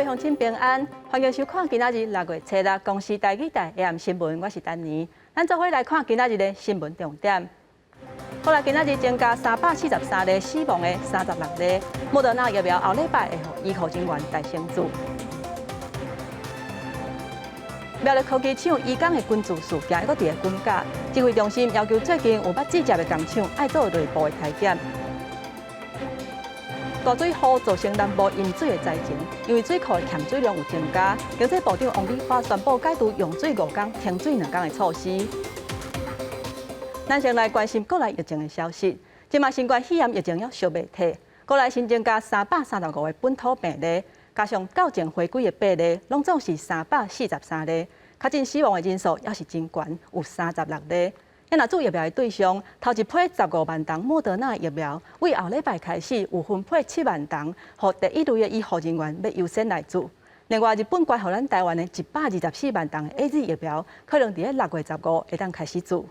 乡亲平安，欢迎收看今仔日6月7日公视台语台 AM 新闻，我是丹妮。咱做伙来看今仔日的新闻重点。好啦，今仔日增加343例死亡的36例，莫德纳疫苗后礼拜会予医护人员大升注。苗栗科技厂移工的菌株事件，还搁伫个军架，指挥中心要求最近有捌指甲的工厂爱做内部的体检。大水河造成南部饮水的灾情，因为水库的欠水量有增加。经济部长王美花宣布解除用水5天、停水2天的措施。咱先来关心国内疫情的消息。即马新冠肺炎疫情还烧未退，国内新增加335个本土病例，加上到前回归的8例，拢总是343例。确诊死亡的人数也是真悬，有36例。咱若做疫苗的对象，头一批15万剂莫德纳疫苗，为后礼拜开始有分配7万剂，予第一类的医护人员要优先来做。另外，日本捐予咱台湾的124万剂的 AZ 疫苗，可能伫咧6月15会当开始做。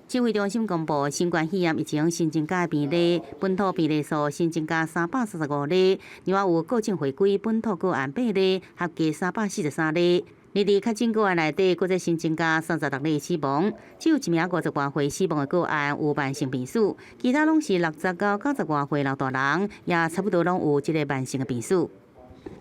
指挥中心公布，新冠肺炎疫情新增加病例，本土病例数新增加335例，另外有过境回归本土个案8例，合计343例。日日确诊个案内底，搁再新增加36例死亡，只有1名50多岁死亡的个案有慢性病史，其他拢是60到90多岁老大人，也差不多拢有这个慢性的病史。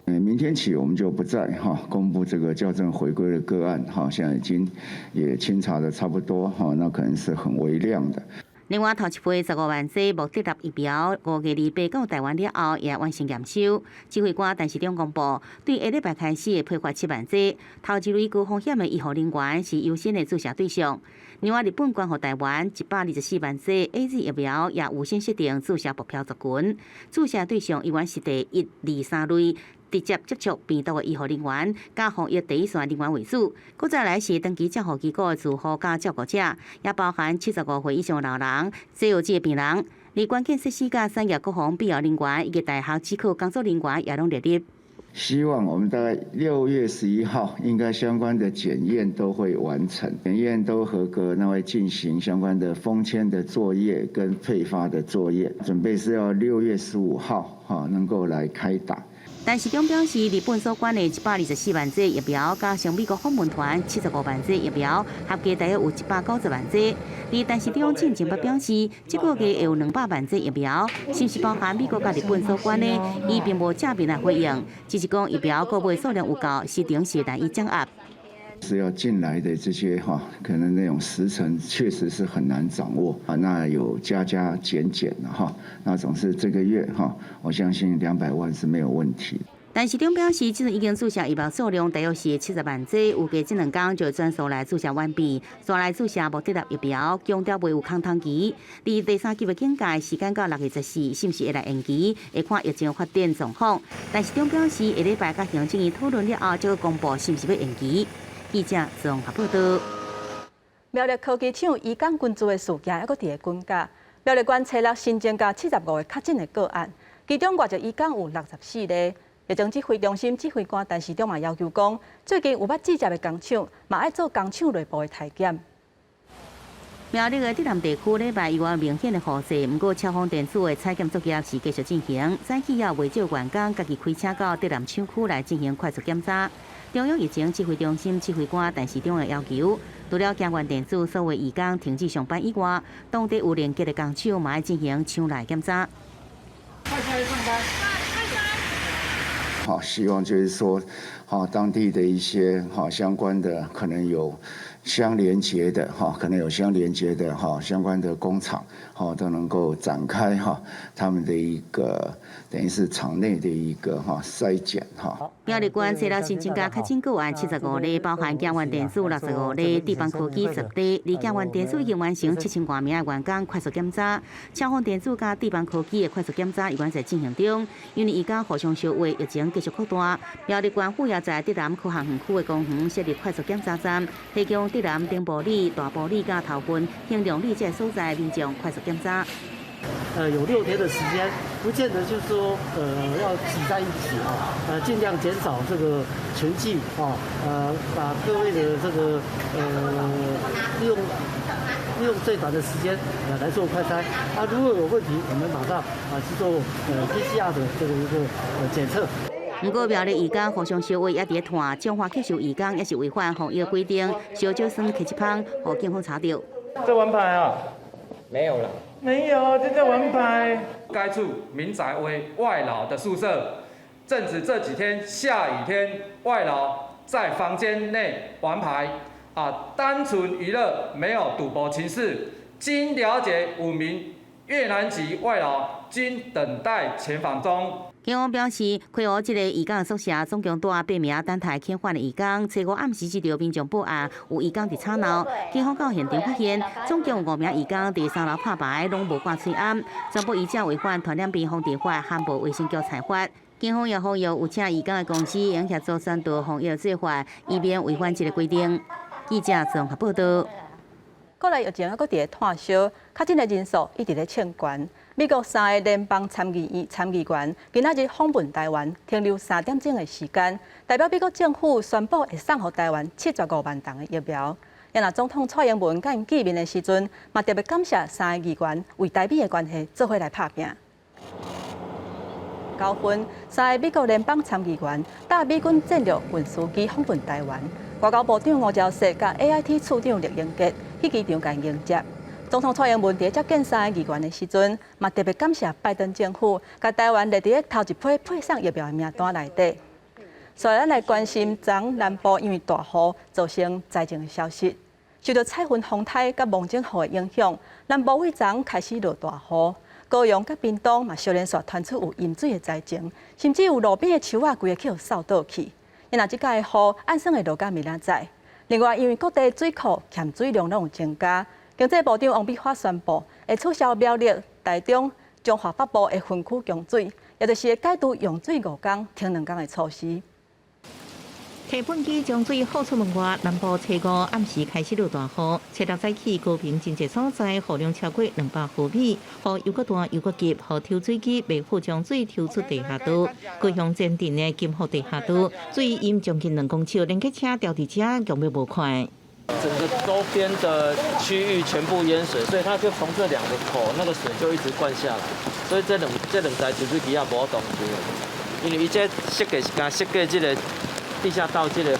明天起我们就不再公布这个校正回归的个案现在已经也清查的差不多那可能是很微量的。另外，头一批15万剂莫德纳疫苗5月28到台湾了后，也完成验收。指挥官陈时中公布，对下礼拜开始批发7万剂，头一类高风险的医护人员是优先的注射对象。另外，日本捐予台湾124万剂 AZ 疫苗，也有先设定注射目标族群，注射对象依然是第1、2、3类。直接接触病毒的医护人员，加防疫第一线人员为主。搁再来是登记照护机构的住户加照顾者，也包含75岁以上的老人、西药剂的病人。而关键设施甲产业国防必要人员以及大学机构工作人员也拢列入。希望我们大概6月11号应该相关的检验都会完成，检验都合格，那会进行相关的封签的作业跟配发的作业，准备是要6月15号能够来开打。陈时中表示，日本所管的124万剂疫苗，加上美国访问团75万剂疫苗，合计大约有190万剂。而陈时中进前捌表示，这个月会有200万剂疫苗，是不是包含美国甲日本所管的？伊并无正面来回应，只是讲疫苗购买数量有够，市场是难以掌握。是要进来的这些可能那种时程确实是很难掌握那有加减的那总是这个月我相信200万是没有问题。陈时中表示，即阵已经注射疫苗数量大约是70万剂，预计这2天就全数来注射完毕，再来注射莫德纳疫苗，强调袂有空窗期。而第3级的警戒时间到6月14，是不是会来延期？会看疫情发展状况。陈时中表示，下礼拜甲行政院讨论了后，才会公布是不是要延期。记者综合报道。苗栗科技厂移工菌株的事件还搁伫个军架。苗栗县初6新增加75个确诊的个案，其中外籍移工有64例。疫情指挥中心指挥官陈时中也要求讲，最近有捌指甲的工厂，嘛爱做工厂内部的体检。苗栗的竹南地区礼拜有明显的雨势，不过消防电子的采检作业是继续进行。早起也未少员工家己开车到竹南厂区来进行快速检查。中央疫情指挥中心指挥官陈时中的要求，除了江源电子所有移工停止上班以外，当地有连接的工厂嘛要进行厂内检查。快下来上班。好，希望就是说，当地的一些相关的可能有相连接的相关的工厂都能够展开他们的一个等于是厂内的一个筛检苗栗县初6新增加确诊个案75例，包含江源电子65例、地方科技10例。而江源电子已经完成7000多名的员工快速检查，消防电子加地方科技的快速检查依然在进行中。因为伊家互相相会，疫情继续扩大。苗栗县府也在竹南科学园区的公园设立快速检查站，提供竹南中部里、大部里加头份、兴隆里这所在民众快速检查。有6天的时间，不见得就是说要挤在一起尽量减少这个群聚把各位的这个利用最短的时间来做快筛如果有问题，我们马上去做PCR 的这个一个检测。不过苗栗渔港互相收尾也伫谈，彰化吸收渔港也是违反防疫规定，烧酒酸气气芳，互警方查到。在玩牌啊？没有了。没有，就在玩牌。该处民宅为外劳的宿舍，正值这几天下雨天，外劳在房间内玩牌，单纯娱乐，没有赌博情事。经了解，5名越南籍外劳均等待前访中。警方表示，开湖这个渔港宿舍总共带8名等待遣返的渔工。初五暗时接到民众报案，有渔工伫吵闹，警方到现场发现，总共有5名渔工伫3楼拍牌，拢无挂喙暗，全部依照违反传染病防治法、汉堡卫生局裁罚。警方也呼吁有请渔工的公司应协助宣导防疫做法，以免违反这个规定。记者综合报道。国内疫情还佫伫咧炭烧，确诊的人数一直咧升悬。美国3个联邦参议员今仔日访问台湾，停留3点钟的时间，代表美国政府宣布会送予台湾75万剂的疫苗。也若总统蔡英文甲因见面的时阵，嘛特别感谢3个议员为台美的关系做伙来拍拼。9分，3个美国联邦参议员搭美军战略运输机访问台湾，外交部长吴钊燮甲 AIT 处长聂英杰去机场甲迎接。总统蔡英文伫接见3个议员的时阵，嘛特别感谢拜登政府，甲台湾列伫头一批配送疫苗的名单内底。所以咱来关心昨南部因为大雨造成灾情的消息，受到彩云风台甲梦境雨的影响，南部为昨开始落大雨，高雄甲屏东嘛接连续传出有淹水的灾情，甚至有路边的树仔规个去互扫倒去。因若即届的雨按算会落到明仔载。另外，因为各地水库欠水量拢有增加。经济部长王美花宣布，会取消苗栗、台中、中华北部的分区供水，也就是会解除用水5天停2天的措施。提粪机将水放出门外，南部初五暗时开始落大雨，初六早起高屏真侪所在雨量超过200毫米，雨又搁大又搁急，互抽水机未好将水抽出地下道。高雄前镇的金湖地下道水淹将近2公尺，连客车掉伫遮用要无快。整个周边的区域全部淹水，所以它就从这2个口，那个水就一直灌下来，所以这两台抽水机也无动去，因为伊这设计是甲设计这个地下道这个。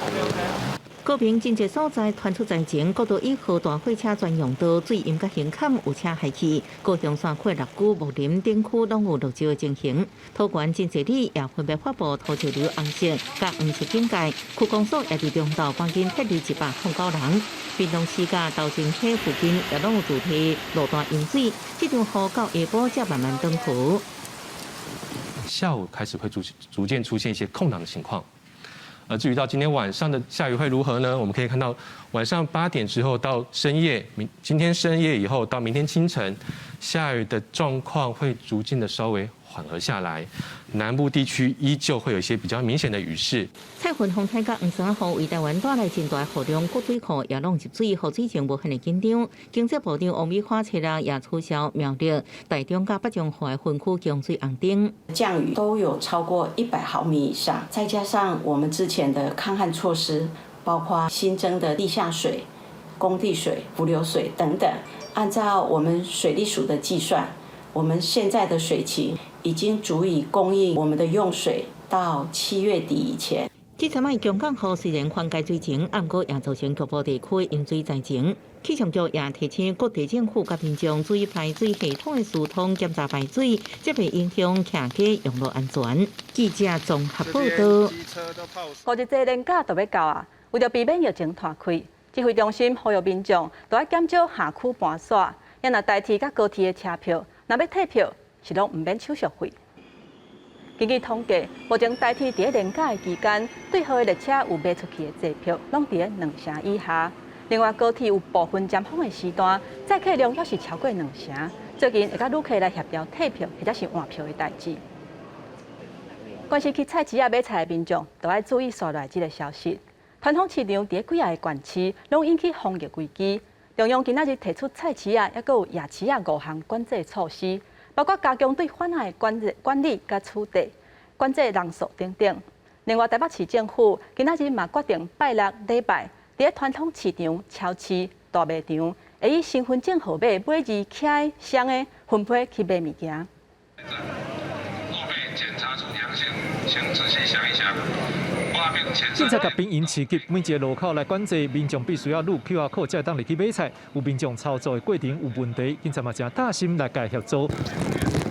高屏真侪所在传出灾情，国道1号大货车专用道水淹甲横坎，有车害去。高雄山区、六股、木林等区拢有落石的情形。土管真侪里也分别发布土石流红色、甲黄色警戒。区公所也伫中道赶紧撤离109人。屏东市甲斗阵溪附近也拢有主题路段淹水，这场雨到下晡才慢慢登湖。下午开始会逐渐出现一些空档的情况。至于到今天晚上的下雨会如何呢？我们可以看到晚上8点之后到深夜，今天深夜以后到明天清晨，下雨的状况会逐渐的稍微缓和下来，南部地区依旧会有一些比较明显的雨势。彩云风台甲黄山雨为台湾带来真大雨量，各水库也拢入水，雨水情无很的紧张。经济部长王美花初六也取消苗栗、台中甲北中华分区供水红灯。降雨都有超过100毫米以上，再加上我们之前的抗旱措施，包括新增的地下水、工地水、浮流水等等，按照我们水利署的计算，我们现在的水情已经足以供应我们的用水到7月底以前。这阵仔强降雨虽然缓解水情，不过也造成局部地区淹水灾情。气象局也提醒各地政府甲民众注意排水系统的疏通检查排水，才袂影响骑街用路安全。记者综合报道。5日节连假就要到啊，为着避免疫情拖开，指挥中心呼吁民众都要减少下区搬线，也若台铁甲高铁的车票，若要退票是拢唔免手续费。根据统计，目前台铁伫连假的期间，对号的列车有卖出去的坐票，拢伫2成以下。另外，高铁有部分尖峰的时段，载客量也是超过2成。最近会甲旅客来协调退票或者是换票的代志。关心去菜市仔买菜的民众，都要注意刷来这个消息。传统市场伫几个县市，拢引起防疫危机。中央今仔日提出菜市仔，还有夜市仔5项管制措施。包括加强对贩卖的管理、甲处理、管制人数等等。另外，台北市政府今仔日嘛决定拜六、礼拜，伫传统市场、超市、大卖场，会以身份证号码买字起来箱的分批去买物件。后被检查出阳性。请仔细想一想。警察甲兵营市集每一个路口来管制，民众必须要录 QR code 才会当入去买菜。有民众操作的过程有问题，警察嘛正大心来介协助。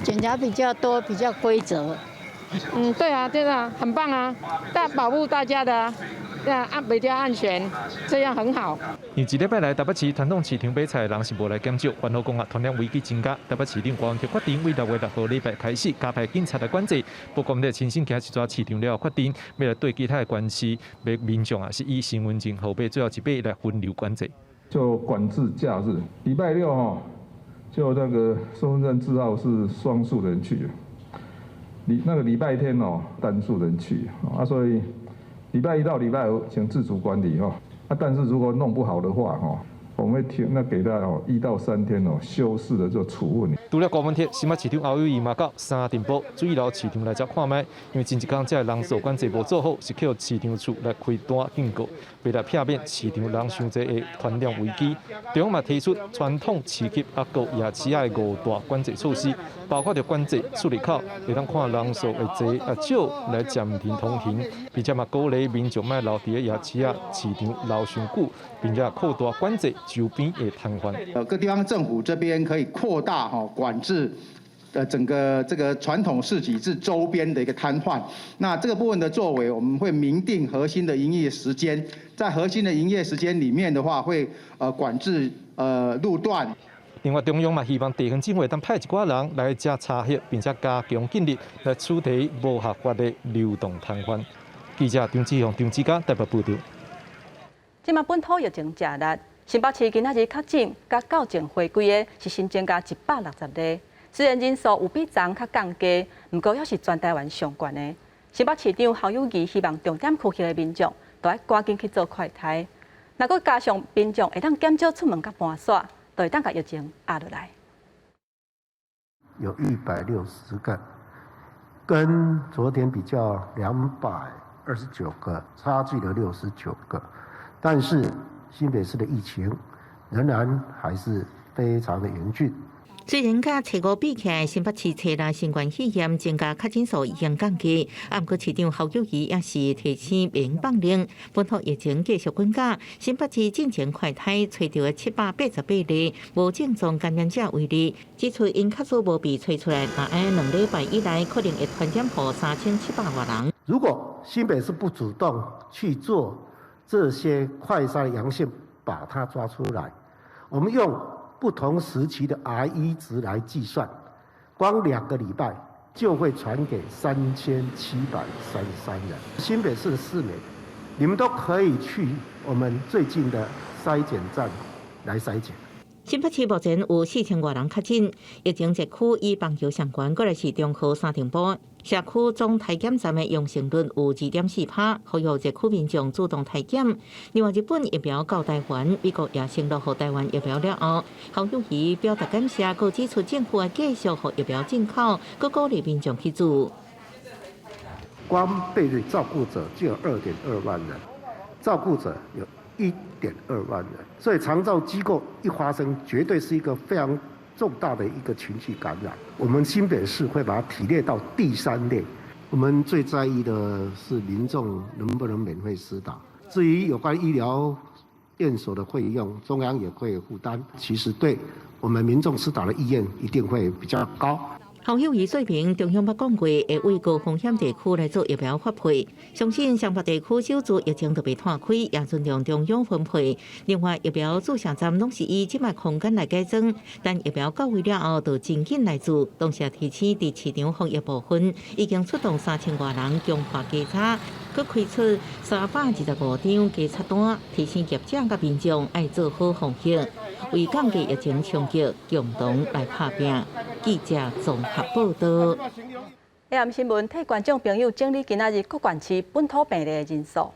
检查比较多，比较规则。对啊，很棒啊，保护大家的啊，比较安全，这样很好。一礼拜来，台北市传统市场买菜的人是无来减少，烦恼讲传染危机增加。台北市长黄文决定，为6月6号礼拜开始加派警察来管制。不过，在亲身行一抓市场了，决定要来对其他的关系，要民众啊是以身份证号码最后一笔来分流管制。就管制假日，礼拜6哈，就那个身份证字号是双数人去，那个礼拜天哦单数人去啊，所以礼拜1到礼拜5请自主管理哈。但是如果弄不好的话哈，我们会给他1到3天修饰的做处分。除了高文铁，新北市场侯友宜嘛到3店铺注意到市场来遮看卖，因为前一天这人数管制无做好，是叫市场处来开单警告，为了避免市场人伤济的传染危机，中央嘛提出传统市集啊，各夜市的5大管制措施，包括着管制出入口，会当看人数会多啊少来暂停通行，并且嘛鼓励民众卖留伫夜市啊市场留上久，并且扩大管制周边的摊贩。各地方政府这边可以扩大管制。整个这个传统市集至周边的一个摊贩，那这个部分的作为，我们会明定核心的营业时间，在核心的营业时间里面的话，会管制路段。另外，中央嘛希望地方政府当派一寡人来遮查核，并且加强警力来处理无合法的流动摊贩。记者张志雄、张志佳台北报道。今麦本土疫情正热，新北市今仔日确诊甲到境回归的是新增加160例。虽然人数有比昨较降低，不过也是全台湾上悬的。新北市长侯友宜希望重点区域的民众都要赶紧去做快筛，若搁加上民众会当减少出门甲搬耍，就会当甲疫情压落来。有160个，跟昨天比较229个，差距了69个。但是新北市的疫情仍然还是非常的严峻。虽然甲初5比起来，新北市初6新冠肺炎增加确诊数已经降低，不过市长侯友宜也是提醒民放令，本土疫情继续滚加。新北市进前快筛找到的788例无症状感染者为例，指出因确实无被找出来，那按2礼拜以来可能会传染给3700多人。如果新北市不主动去做这些快筛阳性，把它抓出来，我们用不同时期的 R1 值来计算，光2个礼拜就会传给3733人。新北市的市民，你们都可以去我们最近的筛检站来筛检。新北市目前有4000多人确诊，疫情疫区以棒球相关，过来是中和3店铺。社区总体检站的阳性率有2.4%，呼吁疫区民众主动体检。另外，日本疫苗到台湾，美国也承诺予台湾疫苗了后，侯友宜表达感谢，佮指出政府会继续予疫苗进口，佮鼓励民众去做。光备瑞照顾者就有2.2万人，照顾者有1.2万人，所以长照机构一发生，绝对是一个非常重大的一个群体感染。我们新北市会把它提列到第3类。我们最在意的是民众能不能免费施打。至于有关医疗验所的费用，中央也会负担。其实对我们民众施打的意愿一定会比较高。侯友宜说明，中央捌讲过，会为高风险地区来做疫苗发配。相信上北地区首次疫情就被摊开，也尊重中央分配。另外，疫苗注射站拢是以即卖空间来改装，但疫苗到位了后，就真紧来做。当时提醒伫市场防疫部分，已经出动3000多人强化检查，佮开出325张检测单，提醒业者甲民众爱做好防疫，为降低疫情冲击，共同来打拼。记者综合报道。AM 新闻替观众朋友整理今仔日各县市本土病例的人数。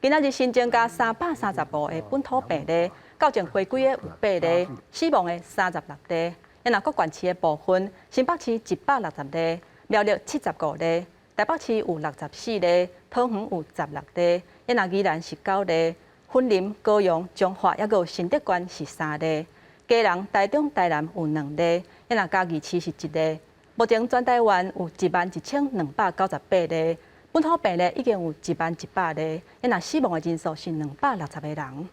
今仔日新增加335个本土病例，到境回归的有8例，死亡的36例。若各县市的部分，新北市160例，苗栗75例，台北市有64例，桃园有16例，若宜兰是9例，云林、高雄、彰化还有新德县是3例。嘉南、台中、台南有2例，若嘉义市是1例。目前全台湾有11298例，本土病例已经有11100例，若死亡的人数是260个人。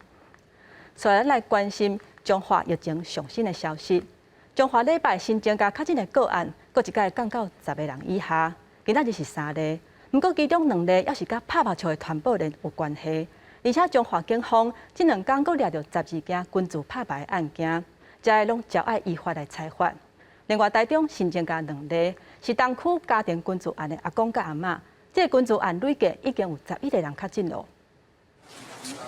所以咱来关心中华疫情上新的消息。中华礼拜新增加确诊的个案，各一概降到10个人以下。今仔日是3例，不过其中2例也是甲拍麻将的团伙人有关系。而且中华警方这2天阁抓到12件群聚拍牌案件，这个拢交爱依法来裁罚。另外，台中新增加2例，是东区家庭群聚案的阿公甲阿嬷，这个群聚案累计已经有11个人确诊了。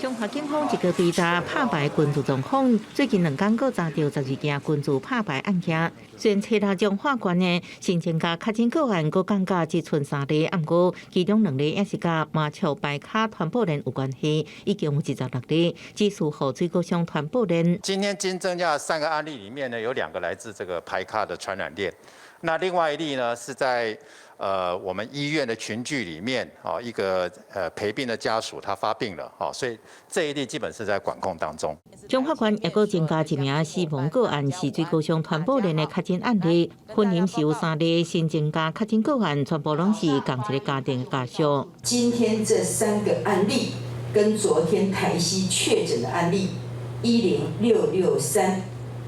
中华警方一个追查拍牌群聚状况，最近2天阁查到12件群聚拍牌案件。虽然查中法官的新增加确诊个案，阁降到只剩3例，不过其中2例也是甲麻将牌卡团伙人有关系，一共有16例，只属后水果乡团伙人。今天新增加3个案例里面呢，有2个来自这个牌卡的传染链，那另外1例呢是在我们医院的群聚里面，一个陪病的家属他发病了，所以这1例基本是在管控当中。中法官也阁增加1名死亡个案，是水果乡团伙人的确诊案例，分别是有3例新增加确诊个案，全部拢是同一个家庭的家属。今天这3个案例跟昨天台西确诊的案例10663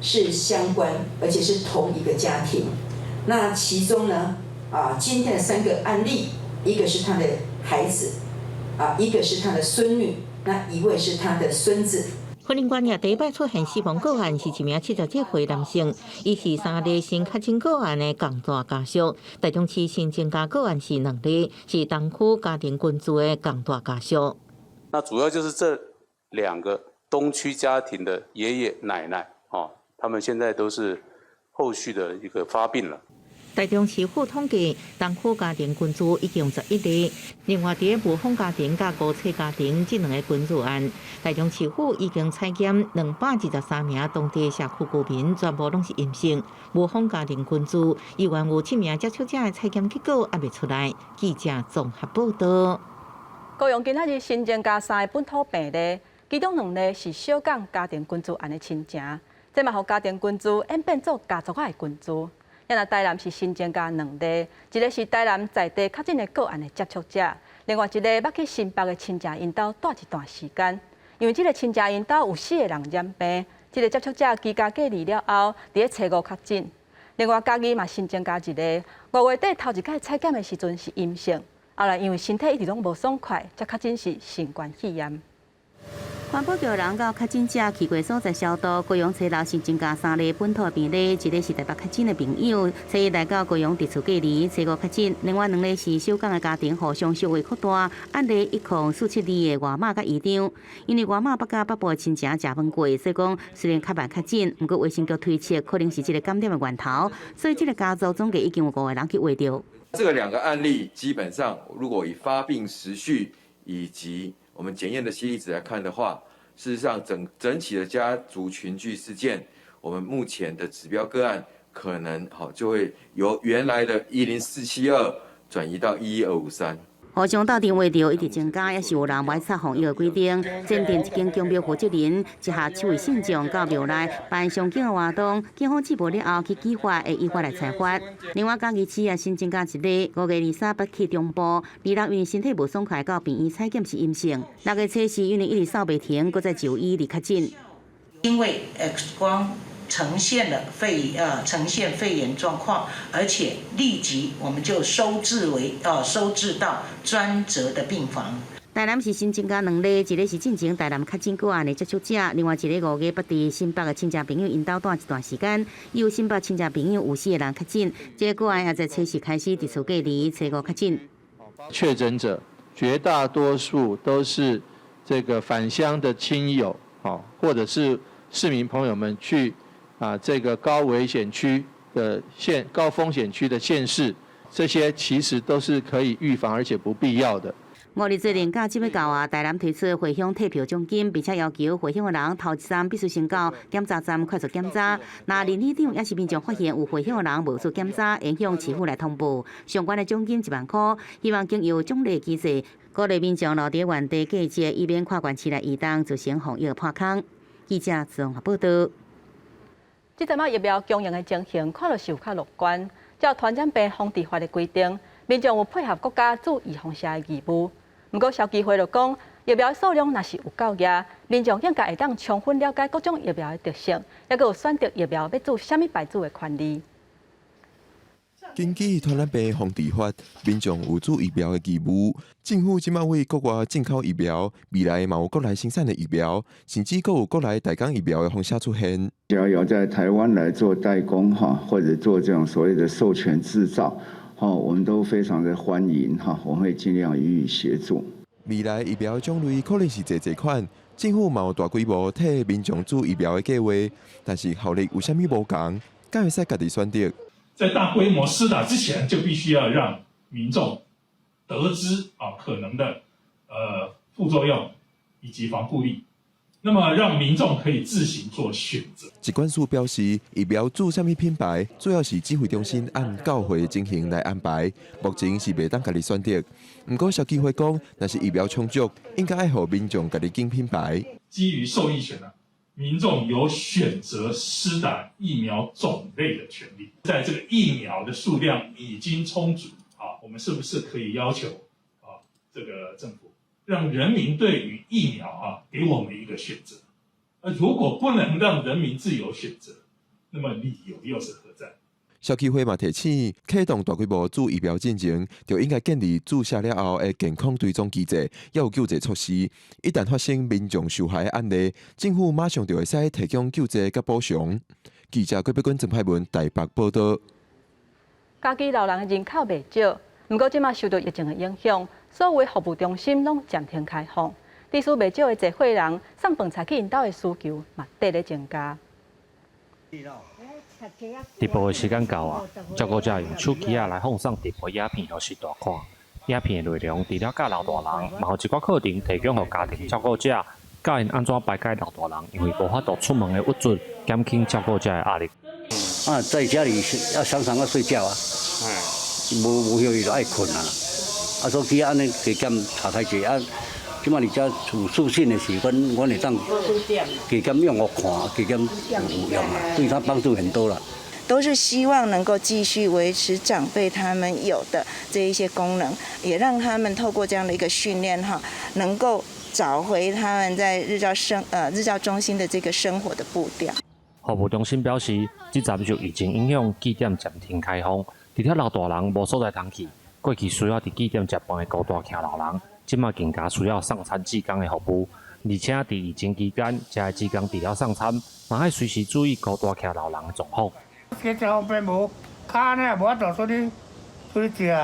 是相关，而且是同一个家庭。那其中呢？今天的3个案例，一个是他的孩子，一个是他的孙女，那1位是他的孙子。婚姻官也第一摆出现死亡个案是1名77岁男性，伊是3例新确诊个案的共大家属。台中市新增加个案是2例，是东区家庭群聚的共大家属。那主要就是这2个东区家庭的爷爷奶奶，他们现在都是后续的一个发病了。台中市府统计，东区家庭群聚已经11例，另外伫个无缝家庭甲无册家庭这2个群聚案，台中市府已经采检223名当地社区居民，全部拢是阴性。无缝家庭群聚，依然有7名接触者的采检结果还未出来。记者综合报道。高雄今仔日新增加3个本土病例，其中2例是小港家庭群聚案的亲情，这嘛，互家庭群聚演变做家族的群聚。那台南是新增加2例，一个是台南在地确诊的个案的接触者，另外1个要去新北的亲戚因兜住一段时间，因为这个亲戚因兜有4个人染病，这个接触者居家隔离了后，伫个初5确诊。另外嘉义嘛新增加1个，5月底头一届采检的时阵是阴性，后来因为身体一直拢无爽快，才确诊是新冠肺炎。环保局人到确诊者去过所在消毒，高雄车楼新增加3例本土病例，一个是台北确诊的朋友，初一来到高雄伫厝隔离，初5确诊，另外2例是小港的家庭互相小位扩大，案例一共472的外妈甲姨丈，因为外妈捌甲北部的亲戚食饭过，所以讲虽然较慢确诊，不过卫生局推测可能是这个感染的源头，所以这个家族总计已经有5个人去围掉。这个2个案例基本上，如果以发病时序以及我们检验的 CT 值来看的话，事实上整体的家族群聚事件，我们目前的指标个案可能就会由原来的10472转移到11253。互相斗阵围着一直增加，也是有人歪插防疫的规定。鉴定一间公庙负责人一下手卫信众到庙内办上警的活动，警方接报了后去依法会依法来裁罚。另外，嘉义市也新增加1例，5月28去中部，2人因为身体无爽快到病院采检是阴性，6月初4因为一直扫袂停，搁再就医离确诊。因为 X 光呈现肺炎状况，而且立即我们就收治到专责的病房。台南市新增加2例，一个是进前台南确诊个案的接触者，另外1个5月伫新北的亲戚朋友因兜住一段时间，伊有新北亲戚朋友有4个人确诊，这个个案也在初4开始伫厝隔离，初5确诊。确诊者绝大多数都是这个返乡的亲友，或者是市民朋友们去这个高危险区的高风险区的县市，这些其实都是可以预防而且不必要的。5日最年假即要到台南推出回乡退票奖金，并且要求回乡的人头一站必须先到检查站快速检查。那林里长也是民众发现有回乡的人无做检查，会向市府来通报。相关的奖金1万块，希望经由奖励机制，鼓励民众留伫原地过节，以免跨县市来移动，造成防疫破空。记者综合报道。这阵疫苗供应的情形看落是有较乐观，照传染病防治法的规定，民众有配合国家注预防下的义务。不过，消基会就讲，疫苗的数量若是有够额，民众应该会当充分了解各种疫苗的特性，也有选择疫苗要做什么牌子的权利。根据传染病防治法，民众有注疫苗的义务。政府即马为国外进口疫苗，未来嘛有国内生产的疫苗，甚至阁有国内代工疫苗的风险出现。只要有在台湾来做代工或者做这种所谓的授权制造，我们都非常的欢迎我们会尽量予以协助。未来疫苗种类可能是侪款，政府嘛有大规模替民众注疫苗的计划，但是效力有啥物无同，敢会使家己选择？在大规模施打之前，就必须要让民众得知可能的副作用以及防护力，那么让民众可以自行做选择。疾管署表示，疫苗注什么品牌，主要是指挥中心按教会情形来安排，目前是袂当家己选择。不过消基会讲，若是疫苗充足，应该爱互民众家己拣品牌。基于受益权民众有选择施打疫苗种类的权利。在这个疫苗的数量已经充足我们是不是可以要求这个政府让人民对于疫苗给我们一个选择？如果不能让人民自由选择，那么理由又是何在？消基会嘛提醒，启动大规模注疫苗进程，就应该建立注射了后的健康追踪机制，也有救济措施。一旦发生民众受害的案例，政府马上就会使提供救济甲补偿。记者郭碧君、郑派文台北报道。嘉义老人的人口袂少，不过即马受到疫情的影响，所有的服务中心拢暂停开放。地区袂少的济岁人送饭菜去因兜的需求嘛，得咧增加。直播的时间到啊，照顾者用手机来放送直播影片，都是大看。影片的内容除了教老大人，嘛有一寡课程提供给家庭照顾者，教因安怎排解老大人因为无法度出门的不足，减轻照顾者的压力。在家里要常常要睡觉无休息就爱困所以安尼加减查开者即马伫遮有自信的时，阮会当加减用我看，加减有用对他帮助很多了。都是希望能够继续维持长辈他们有的这一些功能，也让他们透过这样的一个训练能够找回他们在日照中心的这个生活的步调。服务中心表示，这站受疫情影响，据点暂停开放，除了老大人无所在通去，过去需要伫据点食饭的高大徛老人。即马更加需要送餐志工的服务，而且伫疫情期间，这些志工除了送餐，嘛要随时注意高大徛老人的状况。这方面无，脚呢无法度出去食。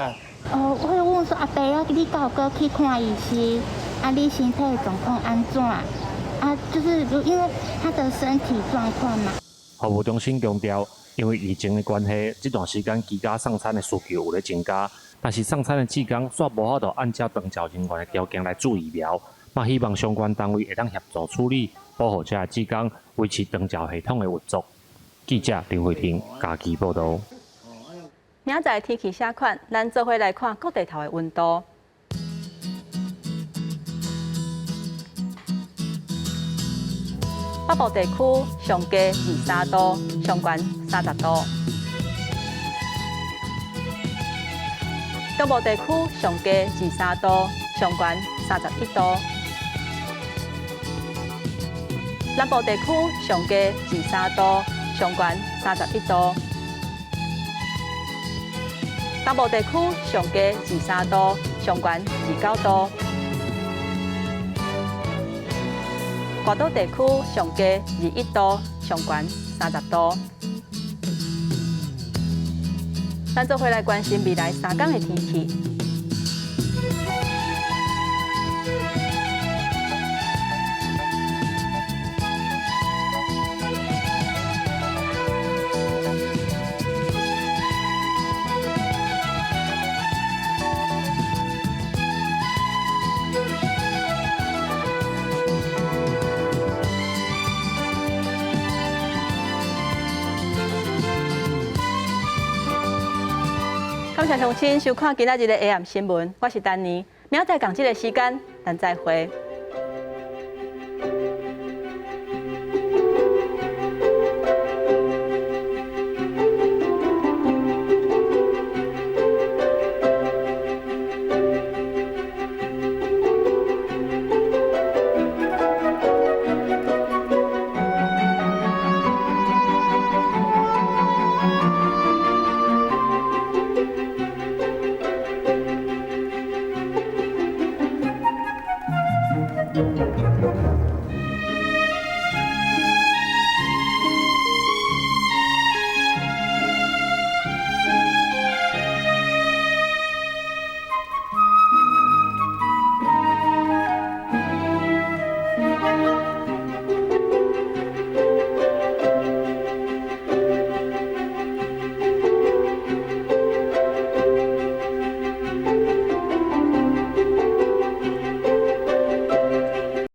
我会问说阿伯啊，你敢有过去看医生？你身体的状况安怎？就是因为他的身体状况嘛。服务中心强调，因为疫情的关系，这段时间居家送餐的需求有咧增加。但是送餐的志工却无法度按照长照人员的条件来注疫苗，嘛希望相关单位会当协助处理，保护这些志工维持长照系统的运作。记者林慧婷嘉义报道。明仔天气写款，咱做伙来看各地头的温度。北部地区上低23度，上悬30度。中部地区上低23度，上悬31度；南部地区上低23度，上悬31度；东部地区上低23度，上悬29度；外岛地区上低21度，上悬30度。咱做伙来关心未来3天的天气。感谢乡亲收看今仔日的 AM 新闻，我是丹妮。明仔同这个时间，咱再会。